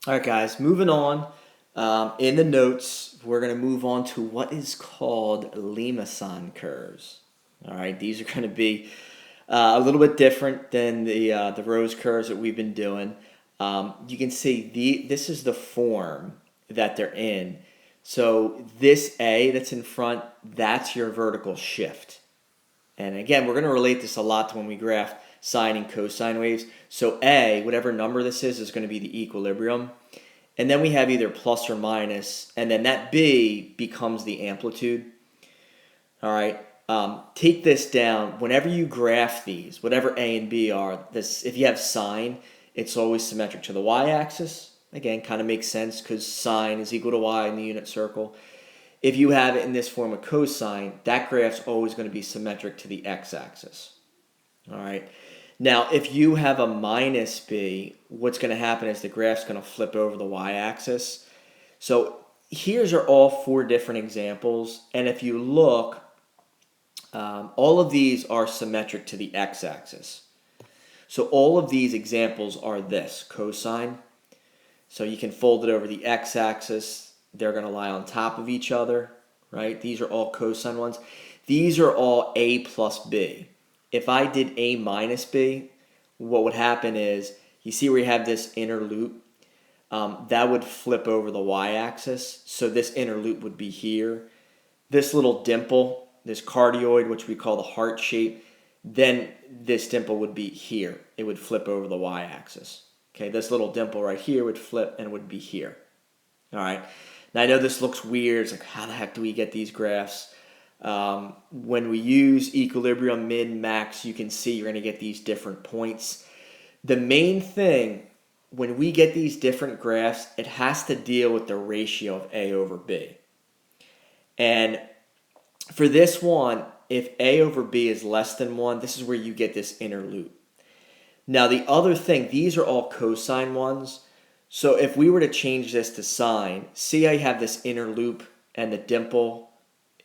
All right, guys, moving on. In the notes, we're going to move on to what is called Limacon curves. All right, these are going to be a little bit different than the rose curves that we've been doing. You can see this is the form that they're in. So this A that's in front, that's your vertical shift. And again, we're going to relate this a lot to when we graph sine and cosine waves. So A, whatever number this is going to be the equilibrium. And then we have either plus or minus, and then that B becomes the amplitude. All right. Take this down. Whenever you graph these, whatever A and B are, if you have sine, it's always symmetric to the y-axis. Again, kind of makes sense because sine is equal to y in the unit circle. If you have it in this form of cosine, that graph's always going to be symmetric to the x-axis. All right. Now, if you have a minus b, what's going to happen is the graph's going to flip over the y-axis. So here's are all four different examples. And if you look, all of these are symmetric to the x-axis. So all of these examples are this, cosine. So you can fold it over the x-axis. They're going to lie on top of each other, right? These are all cosine ones. These are all a plus b. If I did a minus b, what would happen is, you see where you have this inner loop? That would flip over the y-axis. So this inner loop would be here. This little dimple, this cardioid, which we call the heart shape, then this dimple would be here. It would flip over the y-axis. Okay, this little dimple right here would flip and would be here. All right. Now, I know this looks weird. It's like, how the heck do we get these graphs? When we use equilibrium, min, max, you can see you're going to get these different points. The main thing, when we get these different graphs, it has to deal with the ratio of A over B. And for this one, if A over B is less than 1, this is where you get this inner loop. Now, the other thing, these are all cosine ones. So if we were to change this to sine, see how you have this inner loop and the dimple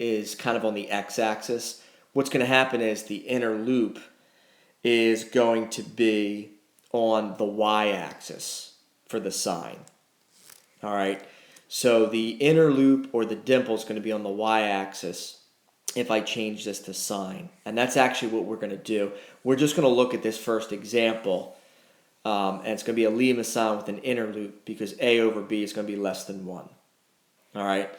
is kind of on the x-axis? What's going to happen is the inner loop is going to be on the y-axis for the sine. All right, so the inner loop or the dimple is going to be on the y-axis if I change this to sine. And that's actually what we're going to do. We're just going to look at this first example, and it's going to be a Limacon with an inner loop because A over B is going to be less than 1. All right,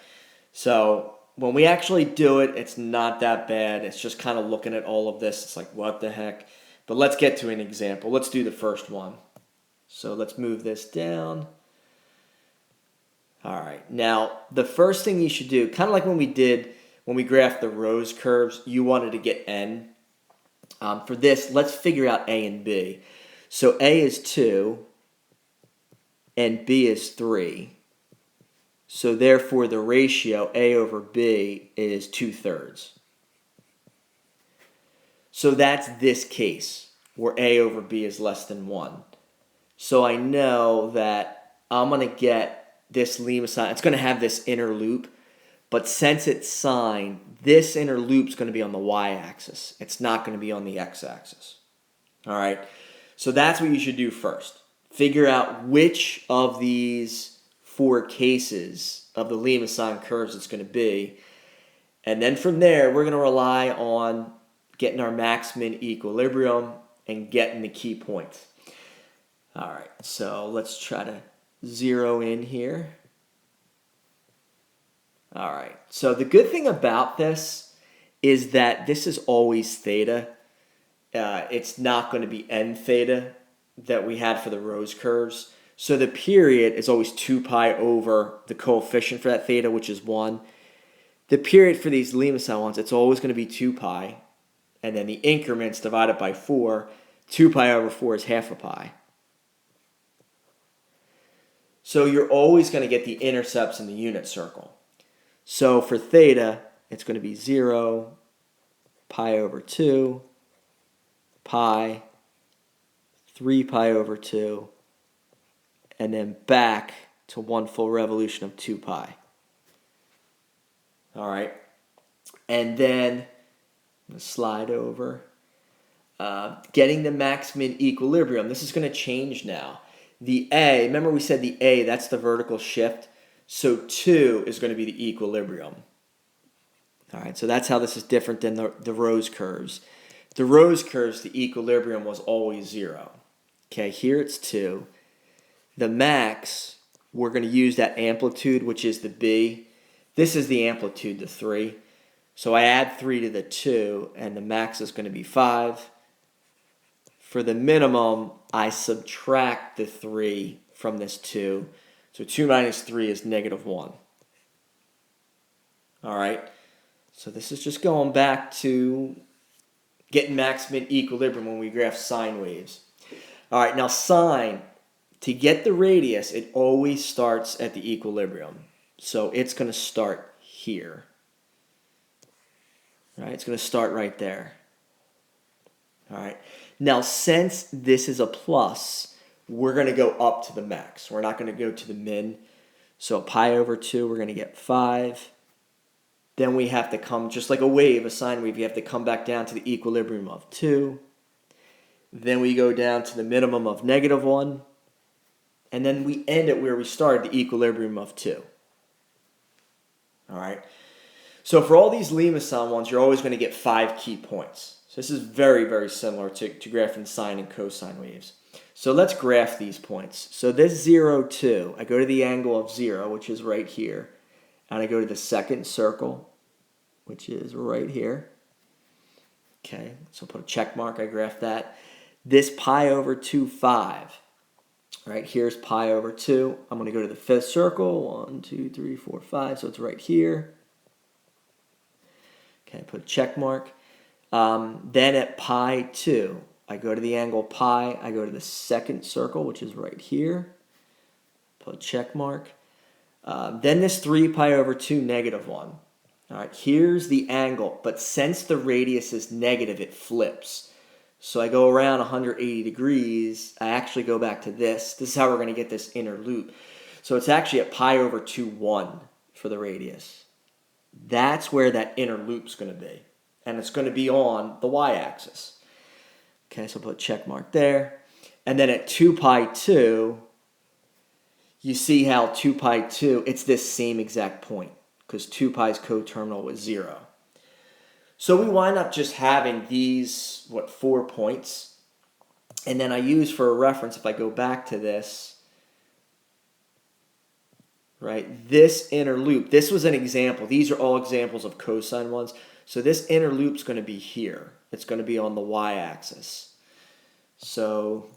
so when we actually do it, it's not that bad. It's just kind of looking at all of this. It's like, what the heck? But let's get to an example. Let's do the first one. So let's move this down. All right. Now, the first thing you should do, kind of like when we graphed the rose curves, you wanted to get n. For this, let's figure out A and B. So A is 2 and B is 3. So therefore, the ratio A over B is 2/3. So that's this case where A over B is less than 1. So I know that I'm going to get this Limacon. It's going to have this inner loop. But since it's sine, this inner loop is going to be on the y-axis. It's not going to be on the x-axis. All right? So that's what you should do first. Figure out which of these 4 cases of the Limacon curves it's going to be. And then from there, we're going to rely on getting our max-min equilibrium and getting the key points. All right, so let's try to zero in here. All right, so the good thing about this is that this is always theta. It's not going to be n theta that we had for the rose curves. So the period is always 2 pi over the coefficient for that theta, which is 1. The period for these Limacon ones, it's always going to be 2 pi. And then the increments divided by 4, 2 pi over 4 is half a pi. So you're always going to get the intercepts in the unit circle. So for theta, it's going to be 0, pi over 2, pi, 3 pi over 2, and then back to 1 full revolution of 2 pi. All right. And then, I'm going to slide over. Getting the max-min equilibrium. This is going to change now. The A, remember we said the A, that's the vertical shift. So 2 is going to be the equilibrium. All right, so that's how this is different than the rose curves. The rose curves, the equilibrium was always 0. Okay, here it's 2. The max, we're going to use that amplitude, which is the B. This is the amplitude, the 3. So I add 3 to the 2, and the max is going to be 5. For the minimum, I subtract the 3 from this 2. So 2 minus 3 is negative 1. All right, so this is just going back to getting max min equilibrium when we graph sine waves. All right, now sine, to get the radius, it always starts at the equilibrium. So it's going to start here. All right, it's going to start right there. All right, now since this is a plus, we're going to go up to the max. We're not going to go to the min. So pi over 2, we're going to get 5. Then we have to come, just like a wave, a sine wave, you have to come back down to the equilibrium of 2. Then we go down to the minimum of negative 1. And then we end at where we started, the equilibrium of 2. All right. So for all these Limacon ones, you're always going to get 5 key points. So this is very, very similar to graphing sine and cosine waves. So let's graph these points. So this 0, 2, I go to the angle of 0, which is right here. And I go to the second circle, which is right here. Okay, so put a check mark, I graph that. This pi over 2, 5. Right, here's pi over 2. I'm going to go to the fifth circle. 1, 2, 3, 4, 5. So it's right here. Okay, put a check mark. Then at pi 2, I go to the angle pi. I go to the second circle, which is right here. Put a check mark. Then this 3 pi over 2, negative 1. All right, here's the angle. But since the radius is negative, it flips. So I go around 180 degrees. I actually go back to this. This is how we're going to get this inner loop. So it's actually at pi over 2, 1 for the radius. That's where that inner loop's going to be. And it's going to be on the y-axis. Okay, so put a check mark there. And then at 2 pi 2, you see how 2 pi 2, it's this same exact point. Because 2 pi's coterminal with 0. So we wind up just having these, 4 points. And then I use for a reference, if I go back to this, right, this inner loop, this was an example. These are all examples of cosine ones. So this inner loop's going to be here. It's going to be on the y-axis. So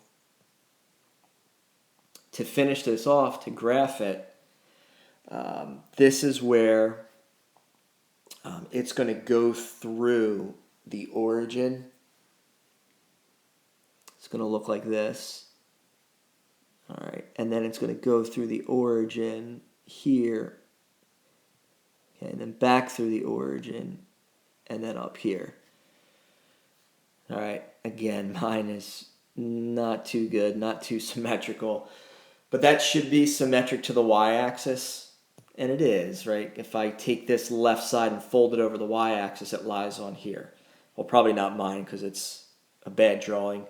to finish this off, to graph it, this is where it's going to go through the origin. It's going to look like this. All right, and then it's going to go through the origin here. Okay, and then back through the origin, and then up here. All right, again, mine is not too good, not too symmetrical, but that should be symmetric to the y-axis. And it is, right? If I take this left side and fold it over the y-axis, it lies on here. Well, probably not mine because it's a bad drawing.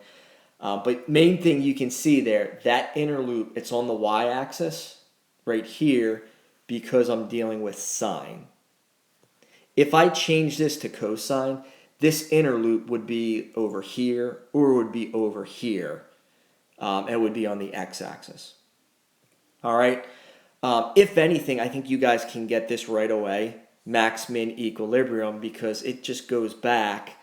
But main thing you can see there, that inner loop, it's on the y-axis right here because I'm dealing with sine. If I change this to cosine, this inner loop would be over here or it would be over here. And it would be on the x-axis. All right? If anything, I think you guys can get this right away, max min equilibrium, because it just goes back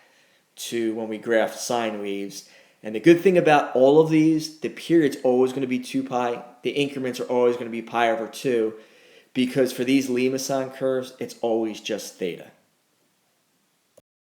to when we graphed sine waves. And the good thing about all of these, the period's always going to be 2 pi. The increments are always going to be pi over 2, because for these Limacon curves, it's always just theta.